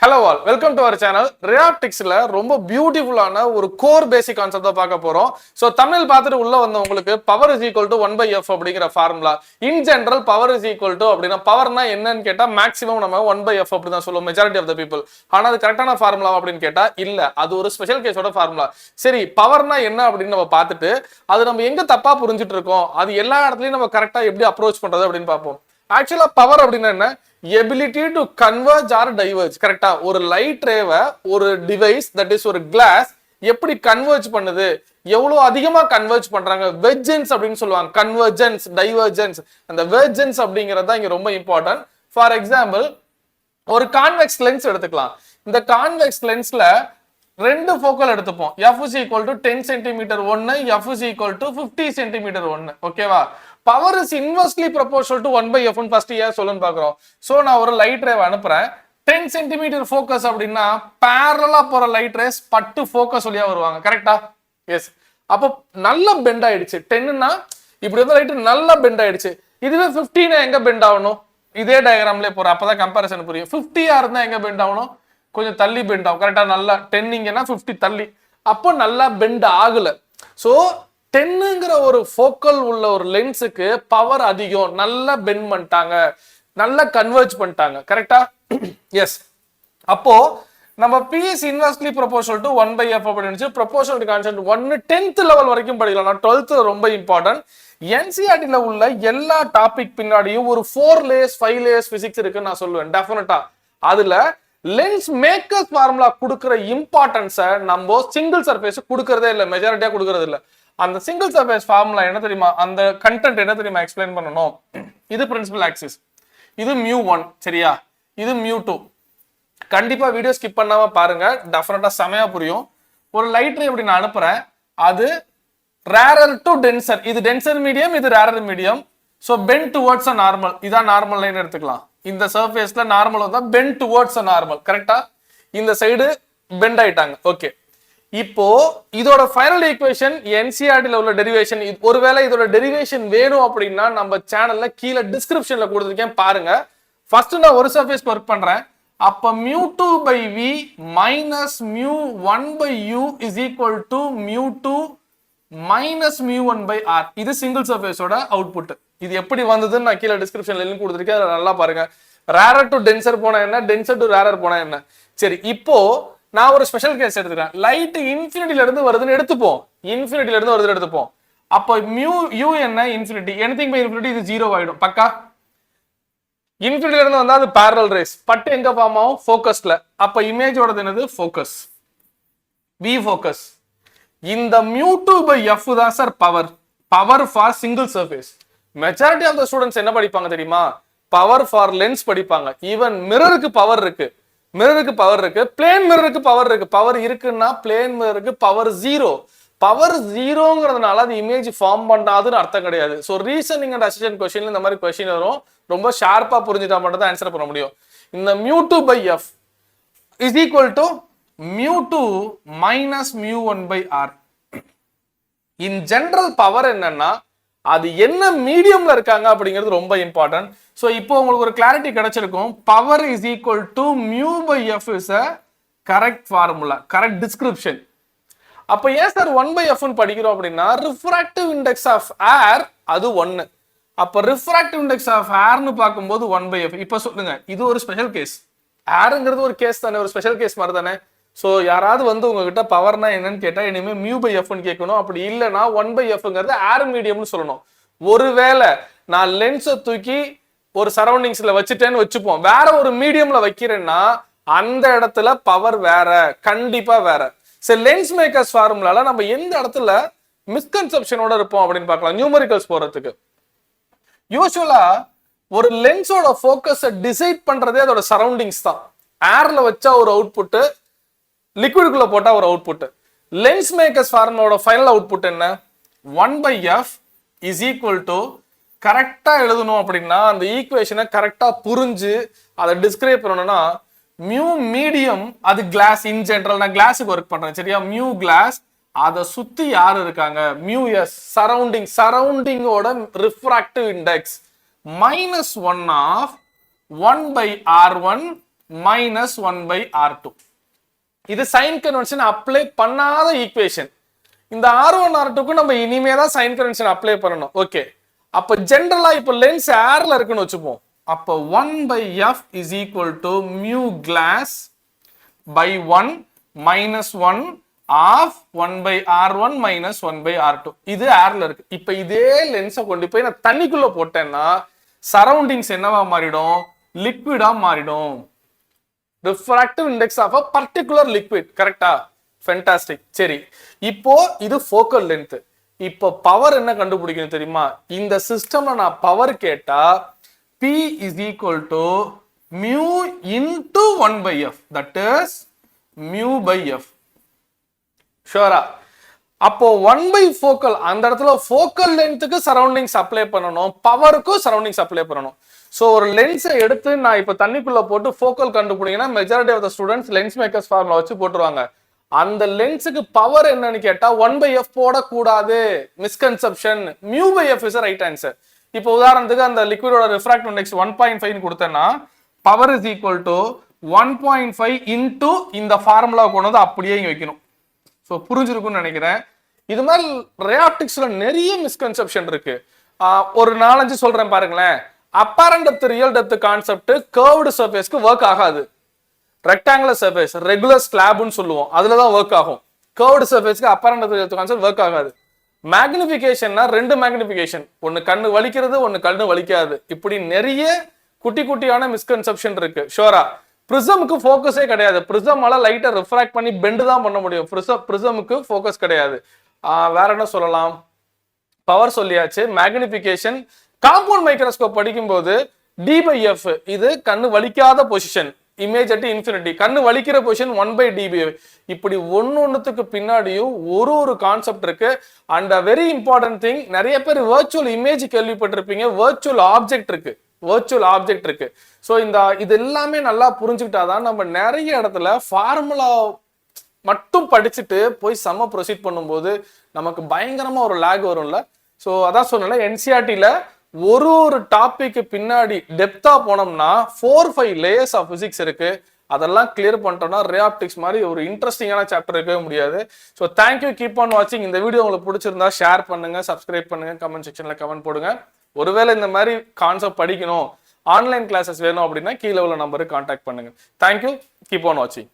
Hello all, welcome to our channel. Reoptics-ல ரொம்ப பியூட்டிஃபுல்லான ஒரு கோர் பேசிக் கான்செப்ட் தான் பார்க்க போறோம். சோ தமிழ் பார்த்துட்டு உள்ள வந்தவங்களுக்கு power is equal to 1/f அப்படிங்கிற formula. In general power is equal to அப்படினா பவர்னா என்னன்னு கேட்டா மேக்ஸிமம் நம்ம 1/f அப்படி தான் சொல்லுவோம் majority of the people. ஆனா அது கரெக்டான ஃபார்முலா அப்படின்னு கேட்டா இல்ல. அது ஒரு ஸ்பெஷல் கேஸோட ஃபார்முலா. சரி, பவர்னா என்ன அப்படின்னு நம்ம பார்த்துட்டு அது நம்ம எங்க தப்பா புரிஞ்சிட்டு இருக்கோம், அது எல்லா இடத்துலயும் நம்ம கரெக்டா எப்படி அப்ரோச் பண்றது அப்படின்னு பார்ப்போம். ஆக்சுவலா பவர் அப்படின்னா என்ன? Ability to converge or diverge. கரெக்டா? ஒரு லைட் ரேவை ஒரு டிவைஸ் தட் இஸ் ஒரு கிளாஸ் எப்படி கன்வர்ஜ் பண்ணுது, எவ்வளவு அதிகமா கன்வர்ஜ் பண்றாங்க, வெர்ஜென்ஸ் அப்படின்னு சொல்லுவாங்க. கன்வர்ஜென்ஸ், டைவர்ஜென்ஸ், அந்த வெர்ஜென்ஸ் அப்படிங்கிறது தான் இங்க ரொம்ப இம்பார்ட்டன்ட். ஃபார் எக்ஸாம்பிள், ஒரு கான்வெக்ஸ் லென்ஸ் எடுத்துக்கலாம். இந்த கான்வெக்ஸ் லென்ஸ்ல ரெண்டு ஃபோக்கல் எடுத்துப்போம். f is equal to 10 cm ஒன்னு, f is equal to 50 cm ஒன்னு. ஓகேவா? Power is inversely proportional to 1/f ன்னு ஃபர்ஸ்ட் ஏன் சொல்லுன்னு பார்க்குறோம். ஸோ நான் ஒரு லைட் ரேவ் அனுப்புறேன். 10 cm ஃபோக்கஸ் அப்படின்னா பேரலா போற லைட் ரேஸ் பட்டு ஃபோக்கஸ் வழியா வருவாங்க. கரெக்டா? எஸ். அப்போ நல்ல பெண்ட் ஆயிடுச்சு. 10ன்னா இப்படி வந்து லைட் நல்லா பெண்ட் ஆயிடுச்சு. இதுவே 15 எங்க பெண்ட் ஆகணும்? இதே டயக்ராம்லயே போற, அப்பதான் கம்பேரிசன் புரியும். 50 இருந்தா எங்க பெண்ட் ஆகணும்? கொஞ்சம் தள்ளி பெண்ட் ஆகும். கரெக்டா? நல்லா 10 இங்கன்னா 50 தள்ளி. அப்போ நல்லா பெண்ட் ஆகல. ஸோ 10ங்கிற ஒரு ஃபோக்கல் உள்ள ஒரு லென்ஸுக்கு பவர் அதிகம், நல்லா பெண்ட் பண்ணிட்டாங்க, நல்லா கன்வர்ஜ் பண்ணிட்டாங்க. கரெக்டா? எஸ். அப்போ நம்ம P is inversely proportional to 1/f அப்படின்னு ப்ரொபோர்ஷனல் கான்செப்ட் 1 10th லெவல் வரைக்கும் படிக்கலாம். 12th ரொம்ப இம்பார்ட்டன்ட். NCERT-ல உள்ள எல்லா டாபிக் பின்னாடியும் ஒரு 4 லேயர்ஸ் 5 லேயர்ஸ் பிசிக்ஸ் இருக்குன்னு நான் சொல்லுவேன். டெஃபினட்டா அதுல லென்ஸ் மேக்கர்ஸ் ஃபார்முலா கொடுக்கிற இம்பார்ட்டன்ஸை நம்ம சிங்கிள் சர்ஃபேஸ் கொடுக்கறதே இல்லை, மெஜாரிட்டியா கொடுக்கறது இல்லை. அந்த சிங்கிள் சர்ஃபேஸ் ஃபார்முலா என்ன தெரியுமா? அந்த கண்டென்ட் என்ன தெரியுமா எக்ஸ்பிளைன் பண்ணணும்? இது பிரின்சிபல் ஆக்சிஸ், இது μ1, சரியா? இது μ2. கண்டிப்பா வீடியோ ஸ்கிப் பண்ணாம பாருங்க, டெஃபினட்டா செமையா புரியும். ஒரு லைட் ரே இப்படி நான் அனுப்புறேன், அது ரேரர் டு டென்சர். இது டென்சர் மீடியம், இது rarer medium. So bend towards a normal, இதான் நார்மல் லைன் எடுத்துக்கலாம். இந்த சர்ஃபேஸ்ல நார்மல் வந்தா பெண்ட் டுவர்ட்ஸ் அ நார்மல். கரெக்டா? இந்த சைடு பெண்ட் ஆயிட்டாங்க. ஓகே, இப்போ இதோட ஃபைனல் ஈக்குவேஷன் NCERT-ல உள்ள டெரிவேஷன். ஒருவேளை இதோட டெரிவேஷன் வேணும் அப்படின்னா நம்ம சேனல்ல கீழே டிஸ்கிரிப்ஷன்ல கொடுத்துருக்கேன், பாருங்க. ஃபர்ஸ்ட் நான் ஒரு சர்ஃபேஸ்க்கு ஒர்க் பண்றேன். அப்ப μ2/v minus μ1/u is equal to μ2 minus μ1/r. இது சிங்கிள் சர்ஃபேஸோட அவுட்புட். இது எப்படி வந்ததுன்னு நான் கீழே டிஸ்கிரிப்ஷன்ல லிங்க் கொடுத்துருக்கேன், அதை நல்லா பாருங்க. ரேரர் டு டென்சர் போனா என்ன, டென்சர் டு ரேரர் போனா என்ன. சரி, இப்போ நான் ஒரு ஸ்பெஷல் கேஸ் எடுத்துக்கிறேன். லைட் இன்ஃபினிட்டில இருந்து வருதுன்னு எடுத்துப்போம். இன்ஃபினிட்டில இருந்து வருதுன்னு எடுத்துப்போம். அப்போ μu என்ன? இன்ஃபினிட்டி. எனிதிங் பை இன்ஃபினிட்டி இது 0 ஆயிடும். பக்கா? இன்ஃபினிட்டில இருந்து வந்தா அது parallel rays. பட் எங்க ஃபார்ம் ஆகும்? ஃபோக்கஸ்ல. அப்ப இமேஜோடது என்னது? ஃபோக்கஸ். V focus. இந்த μ2/f தான் sir power. Power for single surface. Majority of the students என்ன படிப்பாங்க தெரியுமா? பவர் ஃபார் லென்ஸ் படிப்பாங்க. ஈவன் மிரருக்கு பவர் இருக்கு, மிரருக்கு பவர் இருக்கு, பிளேன் மிரருக்கு பவர் இருக்கு. பவர் இருக்குன்னா பிளேன் மிரருக்கு பவர் 0. பவர் 0ங்கிறதுனால அது இமேஜ் ஃபார்ம் பண்ணாதுன்னு அர்த்தம் கிடையாது. ஸோ ரீசனிங் அண்ட் அசிஸ்டன்ட் கொஸ்டின்ல இந்த மாதிரி கொஸ்டின் வரும். ரொம்ப ஷார்ப்பா புரிஞ்சுட்டா மட்டும் தான் ஆன்சர் பண்ண முடியும். இந்த μ2/f is equal to μ2 minus μ1/r. In general power என்னன்னா அது என்ன மீடியம்ல இருக்காங்க அப்படிங்கிறது ரொம்ப இம்பார்ட்டன்ட். ஸோ இப்போ உங்களுக்கு ஒரு கிளாரிட்டி கிடைச்சிருக்கும். Power is equal to μ/f is a correct formula, correct description. அப்போ ஏன் சார் 1/f படிக்கிறோம் அப்படின்னா ரிஃப்ராக்டிவ் இண்டெக்ஸ் ஆஃப் ஏர் அது 1. அப்போ ரிஃப்ராக்டிவ் இண்டெக்ஸ் ஆஃப் ஏர்னு பார்க்கும்போது 1/f. இப்போ சொல்லுங்க, இது ஒரு ஸ்பெஷல் கேஸ். ஏருங்கிறது ஒரு கேஸ் தானே, ஒரு ஸ்பெஷல் கேஸ் மாதிரி தானே. ஸோ யாராவது வந்து உங்ககிட்ட பவர்னா என்னன்னு கேட்டா இனிமே μ/f கேட்கணும். அப்படி இல்லைன்னா 1/fங்கிறது ஏர் மீடியம்னு சொல்லணும். ஒருவேளை நான் லென்ஸை தூக்கி ஒரு சரௌண்டிங்ஸ்ல வச்சுட்டேன்னு வச்சுப்போம், வேற ஒரு மீடியம்ல வைக்கிறேன்னா அந்த இடத்துல பவர் வேற, கண்டிப்பா வேற. சரி, லென்ஸ் மேக்கர்ஸ் ஃபார்முலால நம்ம எந்த இடத்துல மிஸ்கன்செப்ஷனோட இருப்போம் அப்படின்னு பார்க்கலாம். நியூமரிக்கல்ஸ் போறதுக்கு யூசுவலா ஒரு லென்ஸோட ஃபோக்கஸை டிசைட் பண்றதே அதோட சரௌண்டிங்ஸ் தான். ஏர்ல வச்சா ஒரு அவுட்புட், லிக்விடுக்குள்ள போட்டா ஒரு அவுட்புட். லென்ஸ் மேக்கர்ஸ் ஃபார்முலாவோட ஃபைனல் அவுட்புட் என்ன? 1/f is equal to, கரெக்டா எழுதணும் அப்படின்னா அந்த ஈக்குவேஷனை கரெக்டா புரிஞ்சு அதை டிஸ்கிரைப் பண்ணணும்னா மியூ மீடியம், அது கிளாஸ். இன் ஜெனரல் நான் கிளாஸுக்கு ஒர்க் பண்றேன், சரியா? மியூ கிளாஸ், அதை சுத்தி யாரு இருக்காங்க? μs சரௌண்டிங், சரௌண்டிங்கோட refractive index -1 of 1/r1 minus 1 by r2. இது சைன் கன்வென்ஷன் அப்ளை பண்ணாத ஈக்குவேஷன். இந்த r1 r2க்கு நம்ம இனிமே தான் சைன் கன்வென்ஷன் அப்ளை பண்ணணும். ஓகே, அப்ப ஜெனரலா இப்ப லென்ஸ் ஏர்ல இருக்குன்னு வச்சுப்போம். அப்ப 1 by f is equal to mu glass by 1 minus 1 of 1 by r1 minus 1 by r2. இது ஏர்ல இருக்கு. இப்ப இதே லென்ஸை கொண்டு போய் நான் தண்ணிக்குள்ள போட்டேன்னா சரௌண்டிங்ஸ் என்னவா மாறிடும்? லிக்விடா மாறிடும். refractive index of a particular liquid. கரெக்டா? ஃபேண்டாஸ்டிக். சரி, இப்போ இது ஃபோக்கல் லென்த். இப்போ பவர் என்ன கண்டுபிடிக்கணும் தெரியுமா? இந்த சிஸ்டம்ல நான் பவர் கேட்டா P is equal to mu into 1 by f, that is mu by f. ஷூரா? அப்போ 1 by focal, அந்த இடத்துல focal lengthக்கு சரௌண்டிங்ஸ் அப்ளை பண்ணணும், பவருக்கும் சரௌண்டிங்ஸ் அப்ளை பண்ணணும். ஸோ ஒரு லென்ஸை எடுத்து நான் இப்போ தண்ணிக்குள்ள போட்டு ஃபோக்கல் கண்டுபிடிங்கன்னா majority of the students lens makers formula வச்சு போட்டுருவாங்க. அந்த லென்ஸுக்கு பவர் என்னன்னு கேட்டா 1 by f போடக்கூடாது. Misconception. mu by f is right answer. இப்போ உதாரணத்துக்கு அந்த லிக்விடோட ரிஃப்ராக்டிவ் இண்டெக்ஸ் 1.5 கொடுத்தேன்னா power is equal to 1.5 into இந்த ஃபார்முலா கொண்டு வந்து அப்படியே இங்க வைக்கணும். ஸோ புரிஞ்சிருக்கும்னு நினைக்கிறேன். இது மாதிரி ரே ஆப்டிக்ஸ்ல நிறைய மிஸ்கன்செப்ஷன் இருக்கு. ஒரு 4-5 சொல்றேன் பாருங்களேன். Apparent depth real depth concept curved சர்ஃபேஸ்க்கு ஒர்க் ஆகாது. ரெக்டாங்குலர் சர்ஃபேஸ் ரெகுலர் ஸ்லாப்னு சொல்லுவோம், அதுல தான் ஒர்க் ஆகும். கர்வ்டு சர்ஃபேஸ்க்கு apparent depth real concept work ஆகாது. மேக்னிஃபிகேஷன்னா 2 மேக்னிஃபிகேஷன், ஒன்னு கண்ணு வலிக்கிறது, ஒன்னு கண்ணு வலிக்காது. இப்படி நிறைய குட்டி குட்டியான மிஸ்கன்செப்ஷன் இருக்கு. ஷோரா? பிரிசமுக்கு ஃபோக்கஸே கிடையாது. பிரிசமால லைட்டை ரிஃப்ராக்ட் பண்ணி பெண்ட் தான் பண்ண முடியும். பிரிசமுக்கு ஃபோக்கஸ் கிடையாது. வேற என்ன சொல்லலாம்? பவர் சொல்லியாச்சு. மேக்னிஃபிகேஷன். காம்பவுண்ட் மைக்ரோஸ்கோப் படிக்கும்போது டி பை எஃப், இது கண்ணு வலிக்காத பொசிஷன். இமேஜ் அட் இன்ஃபினிட்டி, கண்ணு வலிக்கிற பொசிஷன் 1 by dB. இப்படி ஒன்னொன்னுக்கு பின்னாடியும் ஒரு கான்செப்ட் இருக்கு. அண்ட் வெரி இம்பார்ட்டன்ட் திங், நிறைய பேர் வர்ச்சுவல் இமேஜ் கேள்விப்பட்டிருப்பீங்க. வர்ச்சுவல் ஆப்ஜெக்ட் இருக்கு. ஸோ இது எல்லாமே நல்லா புரிஞ்சுக்கிட்டாதான் நம்ம நிறைய இடத்துல ஃபார்முலா மட்டும் படிச்சுட்டு போய் செம்ம ப்ரொசீட் பண்ணும்போது நமக்கு பயங்கரமா ஒரு லேக் வரும்ல. ஸோ அதான் சொன்னல, என்சிஆர்டில ஒரு டாபிக் பின்னாடி டெப்தா போனோம்னா 4-5 லேயர்ஸ் ஆஃப் பிசிக்ஸ் இருக்கு. அதெல்லாம் கிளியர் பண்ணிட்டோம்னா ரே ஆப்டிக்ஸ் மாதிரி ஒரு இன்ட்ரெஸ்டிங்கான சாப்டர் இருக்கவே முடியாது. ஸோ தேங்க்யூ, கீப் ஆன் வாட்சிங். இந்த வீடியோ உங்களுக்கு பிடிச்சிருந்தா ஷேர் பண்ணுங்க, சப்ஸ்கிரைப் பண்ணுங்க, கமெண்ட் செக்ஷன்ல கமெண்ட் போடுங்க. ஒருவேளை இந்த மாதிரி கான்செப்ட் படிக்கணும், ஆன்லைன் கிளாஸஸ் வேணும் அப்படின்னா கீழே உள்ள நம்பருக்கு கான்டாக்ட் பண்ணுங்க. தேங்க்யூ, கீப் ஆன் வாட்சிங்.